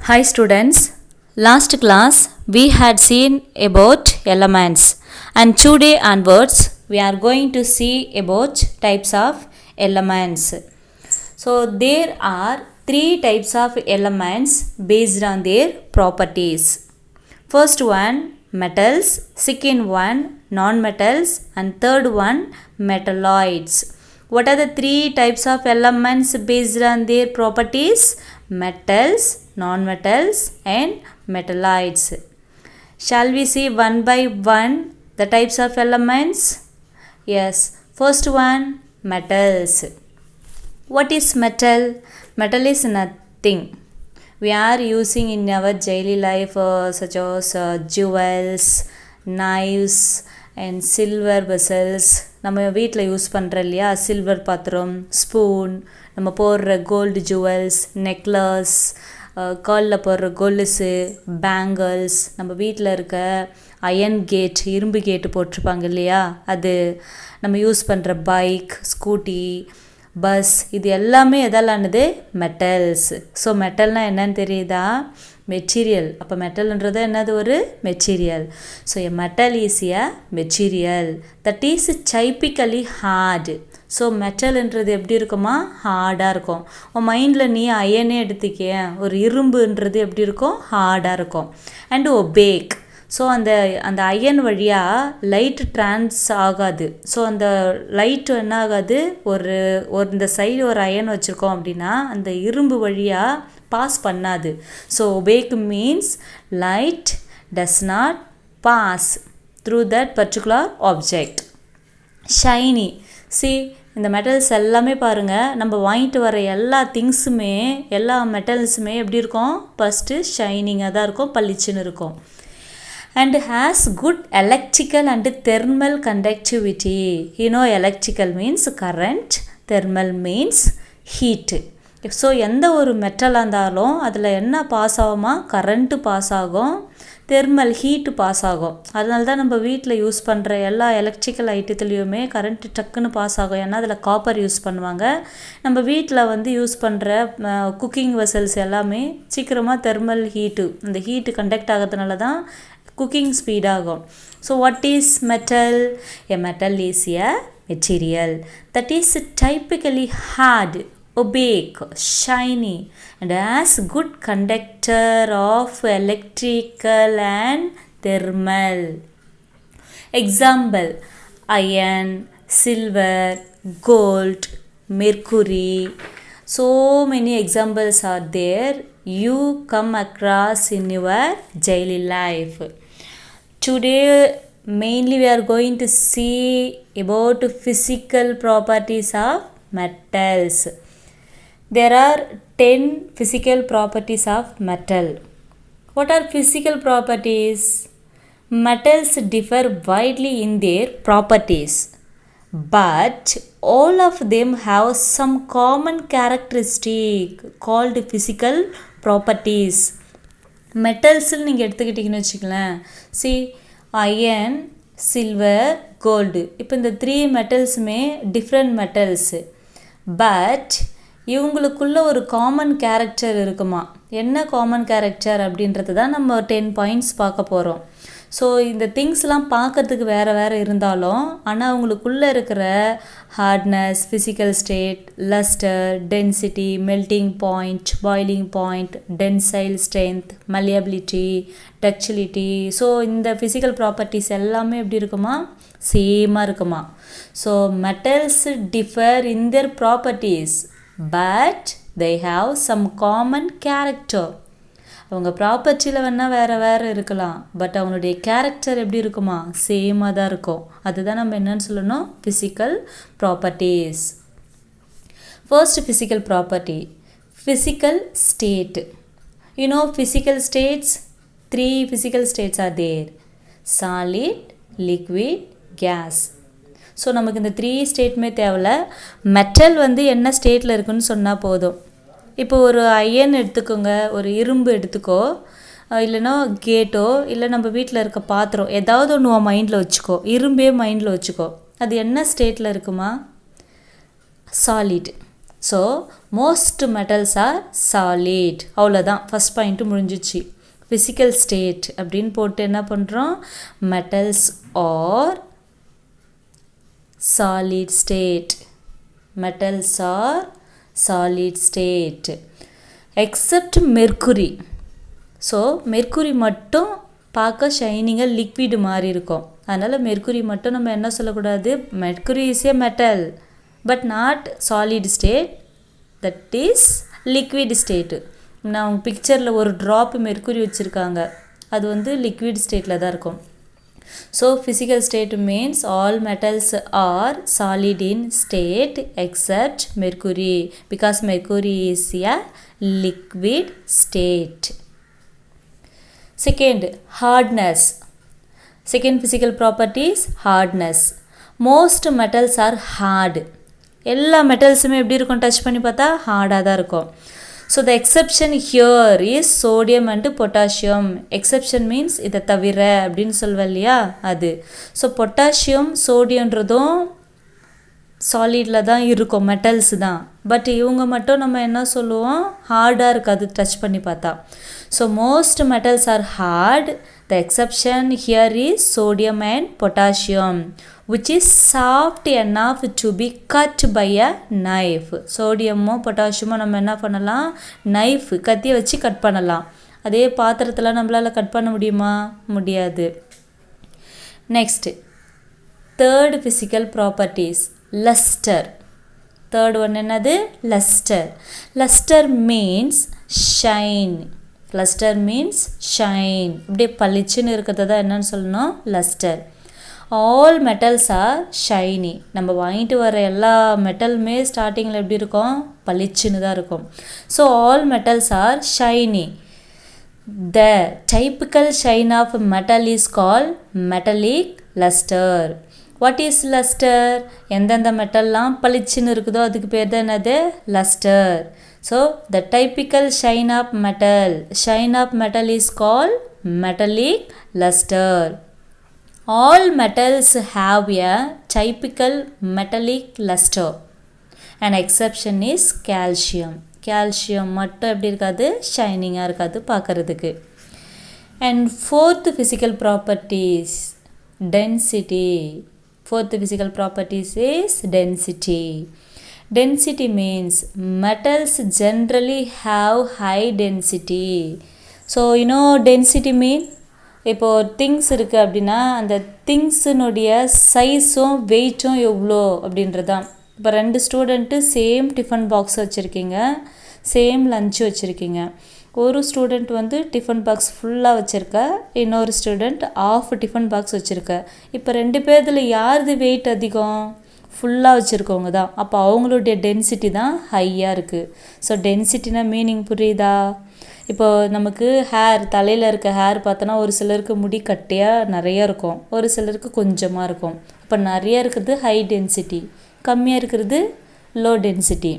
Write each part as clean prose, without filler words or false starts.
Hi students, last class we had seen about elements and today onwards we are going to see about types of elements. So there are three types of elements based on their properties. First one metals, second one non-metals and third one metalloids. What are the three types of elements based on their properties? Metals, non-metals and metalloids. Shall we see one by one the types of elements? Yes, first one metals. What is metal? Metal is nothing we are using in our daily life such as jewels, knives and silver vessels. நம்ம வீட்டில் use பண்ணுற இல்லையா silver பாத்திரம், spoon, நம்ம போடுற gold jewels, necklace, காலில் போடுற கொலுசு, பேங்கிள்ஸ், நம்ம வீட்டில் இருக்க அயன் கேட், இரும்பு கேட்டு போட்டிருப்பாங்க இல்லையா, அது நம்ம யூஸ் பண்ணுற பைக், ஸ்கூட்டி, பஸ், இது எல்லாமே எதாலானது மெட்டல்ஸ். ஸோ மெட்டல்னால் என்னன்னு தெரியுதா? மெட்டீரியல். அப்போ மெட்டல்ன்றது என்னது? ஒரு material. So a metal is a material that is typically hard. So மெட்டல்ன்றது எப்படி இருக்குமா? ஹார்டாக இருக்கும். உன் மைண்டில் நீ அயனே எடுத்துக்க, ஒரு இரும்புன்றது எப்படி இருக்கும்? ஹார்டாக இருக்கும். And opaque. ஸோ அந்த அயன் வழியாக லைட் ட்ரான்ஸ் ஆகாது. ஸோ அந்த லைட் என்ன ஆகாது? ஒரு இந்த சைடு ஒரு அயன் வச்சுருக்கோம் அப்படின்னா அந்த இரும்பு வழியாக பாஸ் பண்ணாது. So opaque means light does not pass through that particular object. Shiny. இந்த மெட்டல்ஸ் எல்லாமே பாருங்கள், நம்ம வாங்கிட்டு வர எல்லா திங்ஸுமே, எல்லா மெட்டல்ஸுமே எப்படி இருக்கும்? ஃபஸ்ட்டு ஷைனிங்காக தான் இருக்கும், பளிச்சுன்னு இருக்கும். And has good electrical and thermal conductivity. You know electrical means current, thermal means heat. So எந்த ஒரு மெட்டலாக இருந்தாலும் அதில் என்ன பாஸ் ஆகுமா? கரண்ட்டு பாஸ் ஆகும், தெர்மல் ஹீட்டு பாஸ் ஆகும். அதனால தான் நம்ம வீட்டில் யூஸ் பண்ணுற எல்லா எலக்ட்ரிக்கல் ஐட்டத்துலேயுமே கரண்ட்டு டக்குன்னு பாஸ் ஆகும். ஏன்னா அதில் காப்பர் யூஸ் பண்ணுவாங்க. நம்ம வீட்டில் யூஸ் பண்ணுற குக்கிங் வெசல்ஸ் எல்லாமே சீக்கிரமாக தெர்மல் ஹீட்டு, இந்த ஹீட்டு கண்டக்ட் ஆகிறதுனால தான் cooking speed ஆகும். So what is metal? A metal is a material that is typically hard, opaque, shiny and has good conductor of electrical and thermal. Example: iron, silver, gold, mercury. So many examples are there you come across in your daily life. Today mainly we are going to see about physical properties of metals. There are 10 physical properties of metal. What are physical properties? Metals differ widely in their properties, but all of them have some common characteristic called physical properties. மெட்டல்ஸ்ன்னு நீங்கள் எடுத்துக்கிட்டிங்கன்னு வச்சுக்கலாம். Iron, silver, gold. இப்போ இந்த 3 மெட்டல்ஸுமே different metals. But இவங்களுக்குள்ள ஒரு common character இருக்குமா? என்ன common character அப்படின்றது தான் நம்ம 10 பாயிண்ட்ஸ் பார்க்க போகிறோம். ஸோ இந்த திங்ஸ்லாம் பார்க்கறதுக்கு வேறு இருந்தாலும் ஆனால் அவங்களுக்குள்ளே இருக்கிற hardness, physical state, luster, density, melting point, boiling point, tensile strength, malleability, ductility. So இந்த ஃபிசிக்கல் ப்ராப்பர்ட்டிஸ் எல்லாமே எப்படி இருக்குமா? சேமாக இருக்குமா? So metals differ in their properties but they have some common character. அவங்க ப்ராப்பர்ட்டியில் வேணால் வேறு இருக்கலாம், பட் அவங்களுடைய கேரக்டர் எப்படி இருக்குமா? சேமாக தான் இருக்கும். அதுதான் நம்ம என்னன்னு சொல்லணும்? Physical properties. First physical property, physical state. Physical states, 3 physical states are there: solid, liquid, gas. So நமக்கு இந்த 3 ஸ்டேட்டுமே தேவையில்ல. மெட்டல் என்ன ஸ்டேட்டில் இருக்குன்னு சொன்னால் போதும். இப்போ ஒரு அயன் எடுத்துக்கோங்க, ஒரு இரும்பு எடுத்துக்கோ, இல்லைன்னா கேட்டோ, இல்லை நம்ம வீட்டில் இருக்க பாத்திரம், ஏதாவது ஒன்று உன் மைண்டில் வச்சுக்கோ, இரும்பே மைண்டில் வச்சுக்கோ. அது என்ன ஸ்டேட்டில் இருக்குமா? Solid. So most metals R solid. அவ்வளோதான், ஃபஸ்ட் பாயிண்ட்டு முடிஞ்சிச்சு. ஃபிசிக்கல் ஸ்டேட் அப்படின்னு போட்டு என்ன பண்ணுறோம், metals are solid state. Metals are solid state except mercury. So mercury மட்டும் பார்க்க ஷைனிங்காக லிக்விட் மாதிரி இருக்கும். அதனால் மெர்க்குரி மட்டும் நம்ம என்ன சொல்லக்கூடாது, mercury is a metal but not solid state, that is liquid state. நான் அவங்க பிக்சரில் ஒரு ட்ராப் மெர்க்குரி வச்சுருக்காங்க, அது வந்து லிக்விட் ஸ்டேட்டில் தான் இருக்கும். So physical state means all metals are solid in state except mercury, because mercury is a liquid state. Second, hardness. Second physical property is hardness. Most metals are hard. எல்லா மெட்டல்ஸுமே எப்படி இருக்கும், touch பண்ணி பார்த்தா ஹார்டாக தான் இருக்கும். So the exception here is sodium and potassium. Exception means இதை தவிர அப்படின்னு சொல்வேன் இல்லையா, அது. ஸோ பொட்டாசியம் சோடியன்றதும் சாலிடில் தான் இருக்கும், மெட்டல்ஸ் தான். பட் இவங்க மட்டும் நம்ம என்ன சொல்லுவோம், ஹார்டாக இருக்காது டச் பண்ணி பார்த்தா. So most metals are hard. The exception here is sodium and potassium which is soft enough to be cut by a knife. சோடியமோ பொட்டாசியமோ நம்ம என்ன பண்ணலாம், நைஃப் கத்தியை வச்சு கட் பண்ணலாம். அதே பாத்திரத்தில் நம்மளால் கட் பண்ண முடியுமா, முடியாது. Next, third physical properties, luster. Third one என்னது, luster. Luster means shine. Luster means shine, இப்படியே பளிச்சுன்னு இருக்கிறது தான் என்னன்னு சொல்லணும், luster. All metals are shiny. நம்ம வாங்கிட்டு வர எல்லா மெட்டலுமே ஸ்டார்டிங்கில் எப்படி இருக்கும், பளிச்சுன்னு தான் இருக்கும். So all metals are shiny. The typical shine of metal is call metallic lustre. What is lustre, எந்தெந்த மெட்டல்லாம் பளிச்சுன்னு இருக்குதோ அதுக்கு பேர் தான் என்னது, lustre. So the typical shine of metal is call metallic lustre. All metals have a typical metallic luster. An exception is calcium. Calcium மட்டும் எப்படி இருக்காது, ஷைனிங்காக இருக்காது பார்க்குறதுக்கு. And fourth physical properties, density. Fourth physical properties is density. Density means metals generally have high density. So you know density mean, இப்போது things இருக்குது அப்படின்னா அந்த திங்ஸினுடைய சைஸும் வெயிட்டும் எவ்வளோ அப்படின்றதான். இப்போ 2 ஸ்டூடெண்ட்டு சேம் டிஃபன் பாக்ஸ் வச்சுருக்கீங்க, சேம் லஞ்சு வச்சுருக்கீங்க. ஒரு ஸ்டூடெண்ட் வந்து டிஃபன் பாக்ஸ் ஃபுல்லாக வச்சுருக்க, இன்னொரு ஸ்டூடெண்ட் ஆஃப் டிஃபன் பாக்ஸ் வச்சுருக்க. இப்போ 2 பேர்த்தில் யாருது வெயிட் அதிகம், ஃபுல்லாக வச்சுருக்கவங்க தான். அப்போ அவங்களுடைய டென்சிட்டி தான் ஹையாக இருக்குது. ஸோ டென்சிட்டினா மீனிங் புரியுதா? இப்போது நமக்கு ஹேர், தலையில் இருக்க ஹேர் பார்த்தோன்னா ஒரு சிலருக்கு முடி கட்டியாக நிறையா இருக்கும், ஒரு சிலருக்கு கொஞ்சமாக இருக்கும். இப்போ நிறையா இருக்கிறது ஹை டென்சிட்டி, கம்மியாக இருக்கிறது லோ டென்சிட்டி.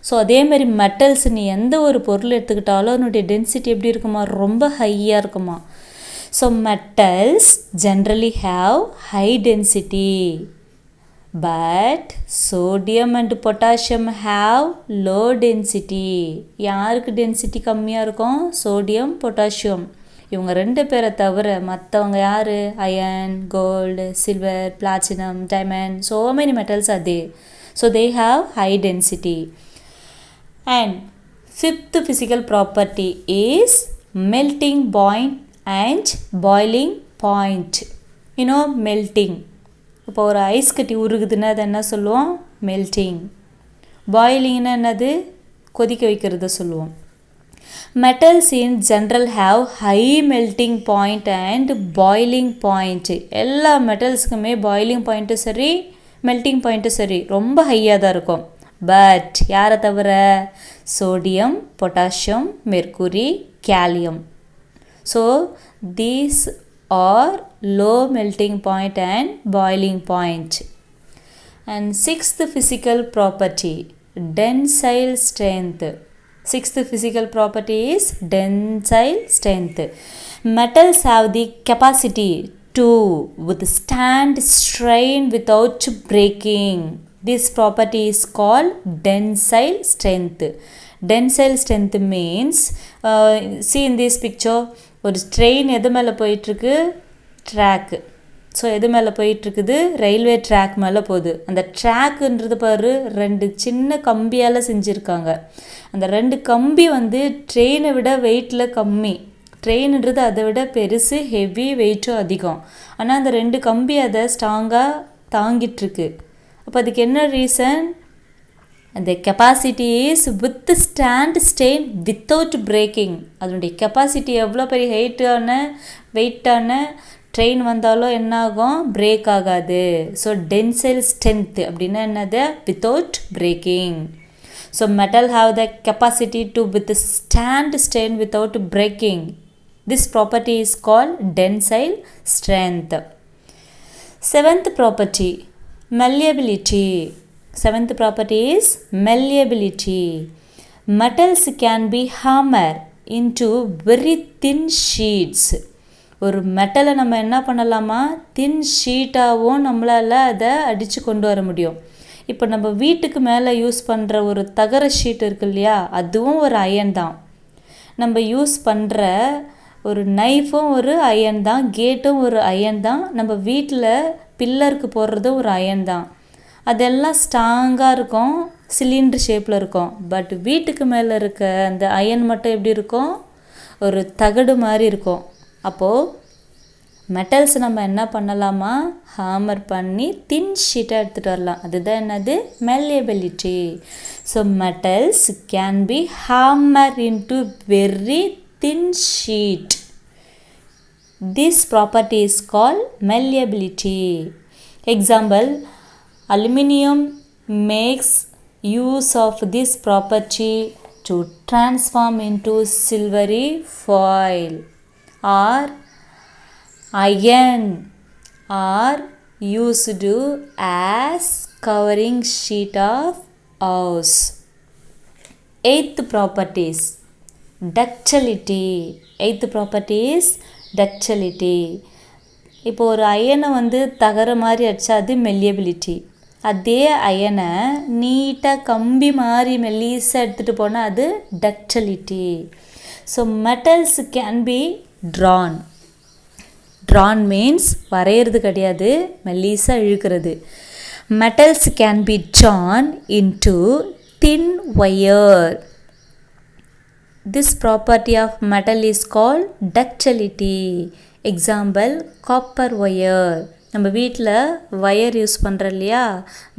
ஸோ அதேமாதிரி மெட்டல்ஸ் நீ எந்த ஒரு பொருள் எடுத்துக்கிட்டாலும் அதனுடைய டென்சிட்டி எப்படி இருக்குமா, ரொம்ப ஹையாக இருக்குமா. So metals generally have high density, but sodium and potassium have low density. யாருக்கு டென்சிட்டி கம்மியாக இருக்கும், சோடியம் பொட்டாசியம். இவங்க 2 பேரை தவிர மற்றவங்க யார், iron, gold, silver, platinum, diamond, so many metals are there. So they have high density. And fifth physical property is melting point and boiling point. You know melting. இப்போ ஒரு ice கட்டி உருகுதுன்னா அது என்ன சொல்லுவோம், மெல்ட்டிங். பாயிலிங்னா என்னது, கொதிக்க வைக்கிறத சொல்லுவோம். Metals in general have high melting point and boiling point. எல்லா மெட்டல்ஸுக்குமே பாயிலிங் பாயிண்ட்டும் சரி மெல்ட்டிங் பாயிண்ட்டும் சரி ரொம்ப ஹையாக தான் இருக்கும். பட் யாரை தவிர, sodium, potassium, mercury, gallium. So these or low melting point and boiling point. And sixth physical property, tensile strength. Sixth physical property is tensile strength. Metals have the capacity to withstand strain without breaking. This property is called tensile strength. Tensile strength means, see in this picture, ஒரு train எது மேலே போயிட்டுருக்கு? Track. So எது மேலே போயிட்டுருக்குது? Railway track மேலே போகுது. அந்த ட்ராக்குன்றது பாரு 2 சின்ன கம்பியால் செஞ்சுருக்காங்க. அந்த 2 கம்பி வந்து ட்ரெயினை விட வெயிட்டில் கம்மி. ட்ரெயின்ன்றது அதை விட பெருசு, ஹெவி, வெயிட்டும் அதிகம். ஆனால் அந்த 2 கம்பி அதை ஸ்ட்ராங்காக தாங்கிட்டுருக்கு. அப்போ அதுக்கு என்ன ரீசன்? அந்த capacity is withstand strain without breaking. அதனுடைய கெப்பாசிட்டி எவ்வளோ பெரிய வெயிட்டான ட்ரெயின் வந்தாலும் என்னாகும்? பிரேக் ஆகாது. ஸோ டென்சைல் ஸ்ட்ரென்த் அப்படின்னா என்னது? Without breaking. So metal have the capacity to withstand strain without breaking. This property is called tensile strength. 7th property, malleability. 7th property is malleability. Metals can be hammered into very thin sheets. ஒரு மெட்டலை நம்ம என்ன பண்ணலாமா? தின் ஷீட்டாகவும் நம்மளால் அதை அடித்து கொண்டு வர முடியும். இப்போ நம்ம வீட்டுக்கு மேலே யூஸ் பண்ணுற ஒரு தகர ஷீட் இருக்கு இல்லையா, அதுவும் ஒரு அயன் தான். நம்ம யூஸ் பண்ணுற ஒரு நைஃபும் ஒரு அயன் தான், கேட்டும் ஒரு அயன் தான், நம்ம வீட்டில் பில்லருக்கு போடுறதும் ஒரு அயன் தான். அதெல்லாம் ஸ்ட்ராங்காக இருக்கும், சிலிண்டர் ஷேப்பில் இருக்கும். பட் வீட்டுக்கு மேலே இருக்க அந்த அயன் மட்டும் எப்படி இருக்கும்? ஒரு தகடு மாதிரி இருக்கும். அப்போது மெட்டல்ஸ் நம்ம என்ன பண்ணலாமா? ஹாமர் பண்ணி தின் ஷீட்டாக எடுத்துகிட்டு வரலாம். அதுதான் என்னது? malleability. So metals can B hammer into very thin sheet. This property is called malleability. Example, aluminum makes use of this property to transform into silvery foil, or iron are used as covering sheet of house. 8th properties, ductility. 8th property is ductility. இப்போ ஒரு அயனை வந்து தகர மாதிரி அடித்தா அது மெல்லியபிலிட்டி. அதே அயனை நீட்டாக கம்பி மாதிரி மெல்லிஸாக எடுத்துகிட்டு போனால் அது ductility. So metals can be drawn. Drawn means வரைகிறது கிடையாது, மெல்லிஸாக இழுக்கிறது. Metals can be drawn into thin wire. This property of metal is called ductility. Example, copper wire. நம்ம வீட்டில் வயர் யூஸ் பண்ணுறோம் இல்லையா,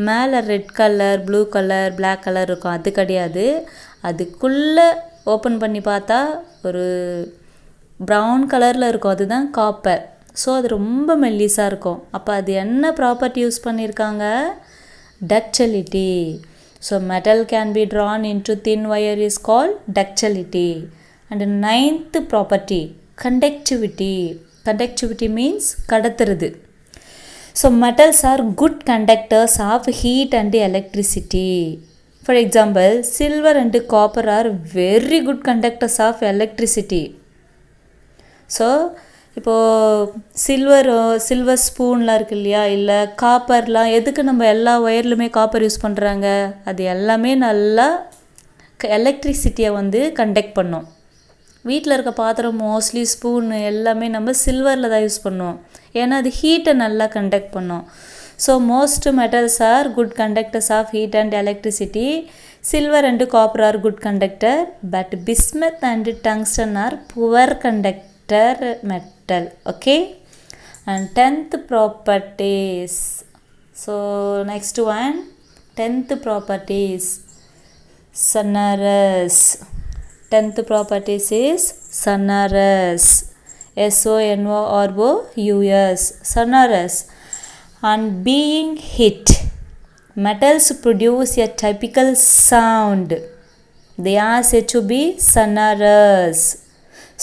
மேலே red colour, blue colour, black colour இருக்கும். அது கிடையாது, அதுக்குள்ளே ஓப்பன் பண்ணி பார்த்தா ஒரு ப்ரௌன் கலரில் இருக்கும். அதுதான் காப்பர். ஸோ அது ரொம்ப மெல்லிஸாக இருக்கும். அப்போ அது என்ன ப்ராப்பர்ட்டி யூஸ் பண்ணியிருக்காங்க? Ductility. So metal can be drawn into thin wire is called ductility. And 9th property, conductivity. Conductivity means கடத்துறது. So metals are good conductors of heat and electricity. For example, silver and copper are very good conductors of electricity. So இப்போது silver ஸ்பூன்லாம் இருக்கு இல்லையா, இல்லை காப்பர்லாம், எதுக்கு நம்ம எல்லா ஒயர்லையுமே copper use பண்ணுறாங்க? அது எல்லாமே நல்லா எலக்ட்ரிசிட்டியை வந்து கண்டக்ட் பண்ணும். வீட்டில் இருக்க பாத்திரம் மோஸ்ட்லி ஸ்பூன் எல்லாமே நம்ம சில்வரில் தான் யூஸ் பண்ணுவோம், ஏன்னா அது ஹீட்டை நல்லா கண்டக்ட் பண்ணும். So most metals are good conductors of heat and electricity. Silver and copper are good conductor, but bismuth and tungsten are poor conductor metal. Okay, and 10th properties. So next one, 10th properties, sonorous. 10th properties is sonorous. sonorous. Sonorous. On being hit, metals produce a typical sound. They are said to be sonorous.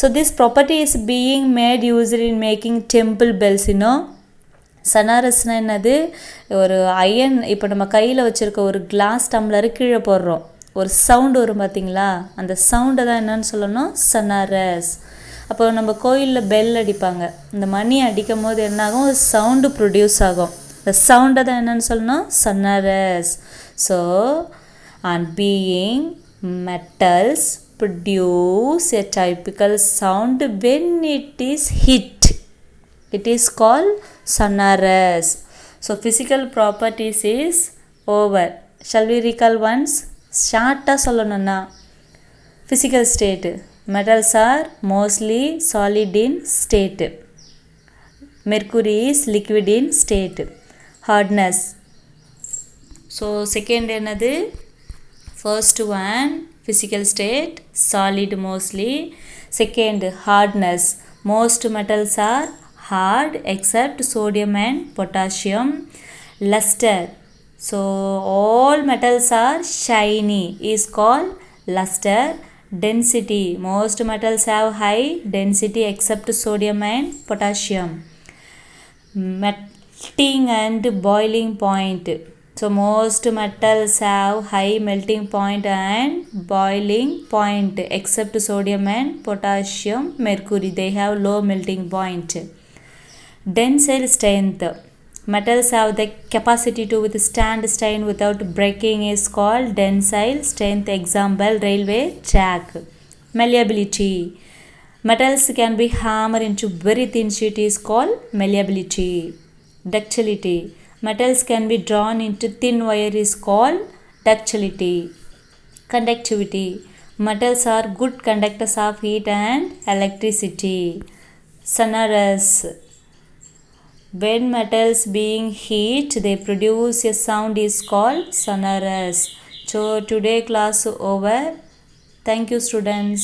So this property is being made used in making temple bells, you know. sonorous-னா என்னது? ஒரு iron, இப்போ நம்ம கையில் வச்சுருக்க ஒரு class tumbler கீழே போடுறோம், ஒரு சவுண்டு வரும் பார்த்தீங்களா, அந்த சவுண்டை தான் என்னன்னு சொல்லணும்? sonorous. அப்போ நம்ம கோயிலில் பெல் அடிப்பாங்க, இந்த மணி அடிக்கும் போது என்னாகும்? ஒரு சவுண்டு ப்ரொடியூஸ் ஆகும். the sound அதை என்னன்னு சொல்லணும் sonorous. So and being metals produce a typical sound when it is hit. It is called sonorous. So physical properties is over. Shall we recall once? Shorta சொல்லணும்னா physical state. Metals are mostly solid in state. Mercury is liquid in state. Hardness. So second என்னது? First one physical state solid mostly. Second hardness. Most metals are hard except sodium and potassium. Luster. So all metals are shiny is called luster. Density. Most metals have high density except sodium and potassium. Melting and boiling point. So most metals have high melting point and boiling point except sodium and potassium. Mercury, they have low melting point. Tensile strength. Metals have the capacity to withstand strain without breaking is called tensile strength. Example, railway track. Malleability. Metals can be hammered into very thin sheet is called malleability. Ductility. Metals can be drawn into thin wire is called ductility. Conductivity. Metals are good conductors of heat and electricity. Sonorous. When metals being heat, they produce a sound is called sonorous. So today class over. Thank you students.